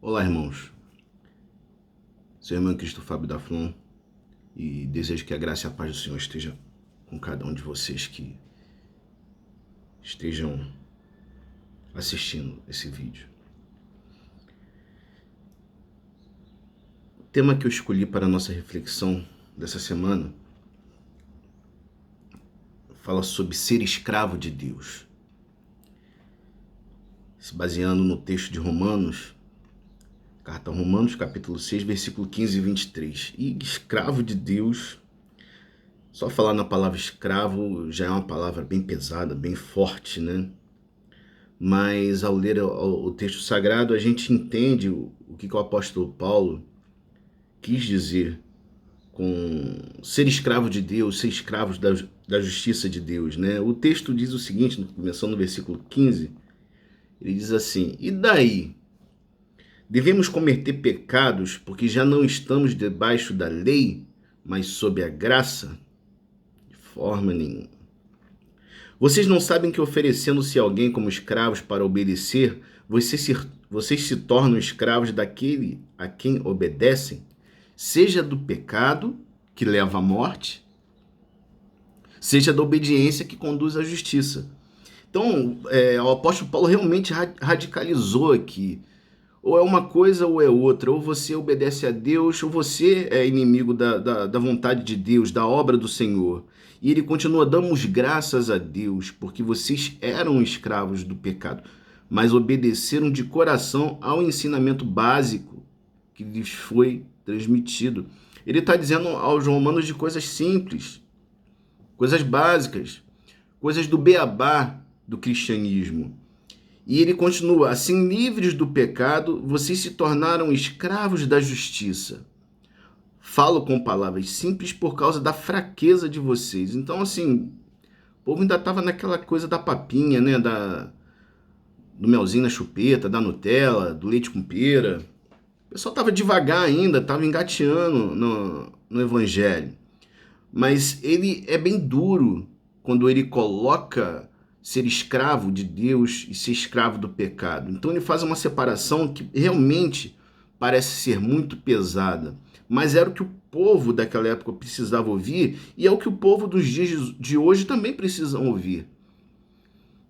Olá, irmãos. Sou irmão Cristo Fábio da Flon e desejo que a graça e a paz do Senhor esteja com cada um de vocês que estejam assistindo esse vídeo. O tema que eu escolhi para a nossa reflexão dessa semana fala sobre ser escravo de Deus. Se baseando no texto de Romanos, carta a Romanos, capítulo 6, versículo 15 e 23. E escravo de Deus, só falar na palavra escravo já é uma palavra bem pesada, bem forte, né? Mas ao ler o texto sagrado, a gente entende o que o apóstolo Paulo quis dizer com ser escravo de Deus, ser escravo da justiça de Deus, né? O texto diz o seguinte, começando no versículo 15, ele diz assim: e daí? Devemos cometer pecados porque já não estamos debaixo da lei, mas sob a graça? De forma nenhuma. Vocês não sabem que oferecendo-se alguém como escravos para obedecer, vocês se tornam escravos daquele a quem obedecem, seja do pecado, que leva à morte, seja da obediência que conduz à justiça. Então, o apóstolo Paulo realmente radicalizou aqui. Ou é uma coisa ou é outra. Ou você obedece a Deus, ou você é inimigo da vontade de Deus, da obra do Senhor. E ele continua: damos graças a Deus, porque vocês eram escravos do pecado, mas obedeceram de coração ao ensinamento básico que lhes foi transmitido. Ele está dizendo aos romanos de coisas simples, coisas básicas, coisas do beabá do cristianismo. E ele continua: assim, livres do pecado, vocês se tornaram escravos da justiça. Falo com palavras simples por causa da fraqueza de vocês. Então, assim, o povo ainda estava naquela coisa da papinha, né? Do melzinho na chupeta, da Nutella, do leite com pera. O pessoal estava devagar ainda, estava engateando no evangelho. Mas ele é bem duro quando ele coloca ser escravo de Deus e ser escravo do pecado. Então ele faz uma separação que realmente parece ser muito pesada, mas era o que o povo daquela época precisava ouvir e é o que o povo dos dias de hoje também precisam ouvir.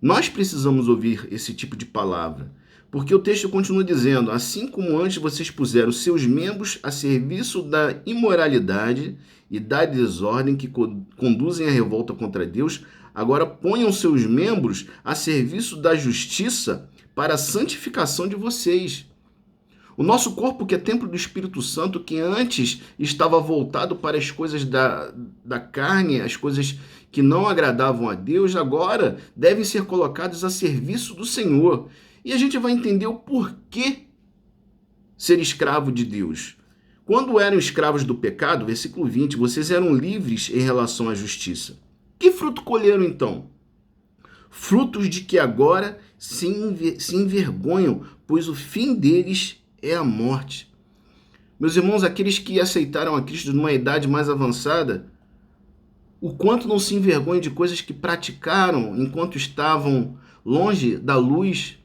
Nós precisamos ouvir esse tipo de palavra, porque o texto continua dizendo: assim como antes vocês puseram seus membros a serviço da imoralidade e da desordem que conduzem à revolta contra Deus, agora ponham seus membros a serviço da justiça para a santificação de vocês. O nosso corpo, que é templo do Espírito Santo, que antes estava voltado para as coisas da carne, as coisas que não agradavam a Deus, agora devem ser colocados a serviço do Senhor. E a gente vai entender o porquê ser escravo de Deus. Quando eram escravos do pecado, versículo 20, vocês eram livres em relação à justiça. Que fruto colheram então? Frutos de que agora se envergonham, pois o fim deles é a morte. Meus irmãos, aqueles que aceitaram a Cristo numa idade mais avançada, o quanto não se envergonham de coisas que praticaram enquanto estavam longe da luz,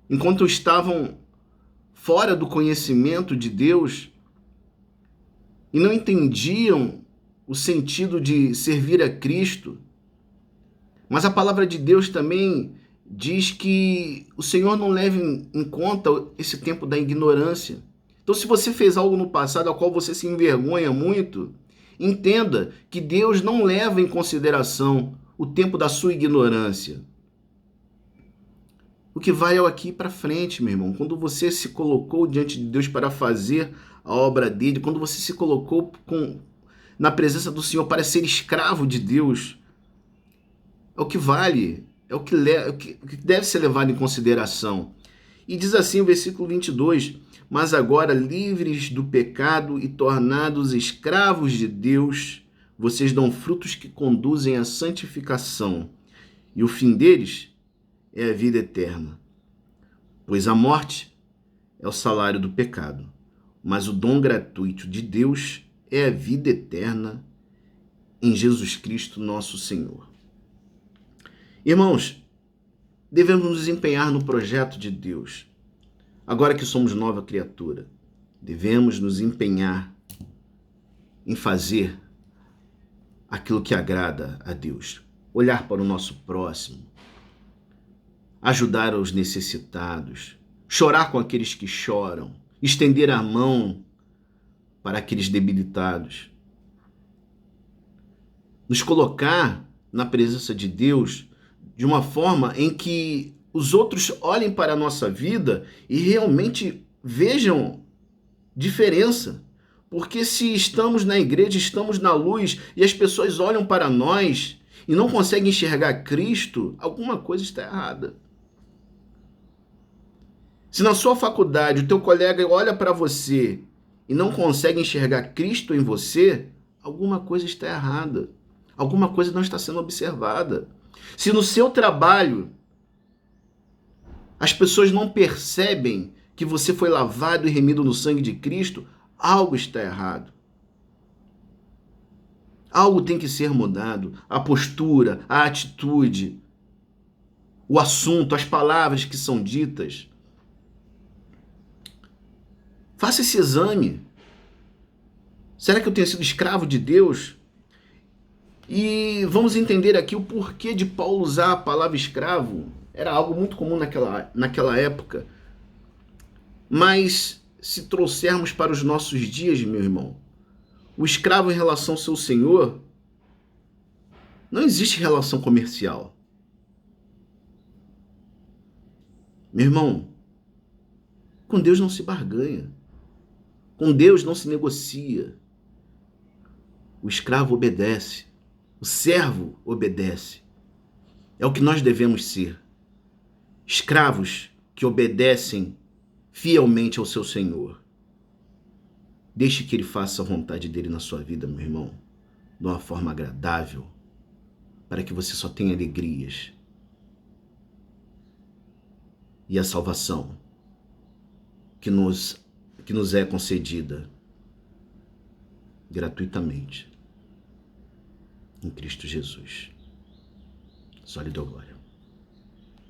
enquanto estavam fora do conhecimento de Deus e não entendiam o sentido de servir a Cristo. Mas a palavra de Deus também diz que o Senhor não leva em conta esse tempo da ignorância. Então, se você fez algo no passado ao qual você se envergonha muito, entenda que Deus não leva em consideração o tempo da sua ignorância. O que vai é o aqui para frente, meu irmão. Quando você se colocou diante de Deus para fazer a obra dele, quando você se colocou na presença do Senhor para ser escravo de Deus, é o que vale, é o que deve ser levado em consideração. E diz assim o versículo 22, mas agora livres do pecado e tornados escravos de Deus, vocês dão frutos que conduzem à santificação, e o fim deles é a vida eterna. Pois a morte é o salário do pecado, mas o dom gratuito de Deus é a vida eterna em Jesus Cristo, nosso Senhor. Irmãos, devemos nos empenhar no projeto de Deus. Agora que somos nova criatura, devemos nos empenhar em fazer aquilo que agrada a Deus. Olhar para o nosso próximo, ajudar os necessitados, chorar com aqueles que choram, estender a mão para aqueles debilitados. Nos colocar na presença de Deus de uma forma em que os outros olhem para a nossa vida e realmente vejam diferença. Porque se estamos na igreja, estamos na luz e as pessoas olham para nós e não conseguem enxergar Cristo, alguma coisa está errada. Se na sua faculdade o teu colega olha para você e não consegue enxergar Cristo em você, alguma coisa está errada. Alguma coisa não está sendo observada. Se no seu trabalho as pessoas não percebem que você foi lavado e remido no sangue de Cristo, algo está errado. Algo tem que ser mudado. A postura, a atitude, o assunto, as palavras que são ditas. Faça esse exame. Será que eu tenho sido escravo de Deus? E vamos entender aqui o porquê de Paulo usar a palavra escravo. Era algo muito comum naquela época. Mas se trouxermos para os nossos dias, meu irmão, o escravo em relação ao seu senhor, não existe relação comercial. Meu irmão, com Deus não se barganha. Com Deus não se negocia. O escravo obedece. O servo obedece. É o que nós devemos ser. Escravos que obedecem fielmente ao seu Senhor. Deixe que Ele faça a vontade dEle na sua vida, meu irmão, de uma forma agradável, para que você só tenha alegrias. E a salvação que nos é concedida gratuitamente em Cristo Jesus. Só lhe dou glória.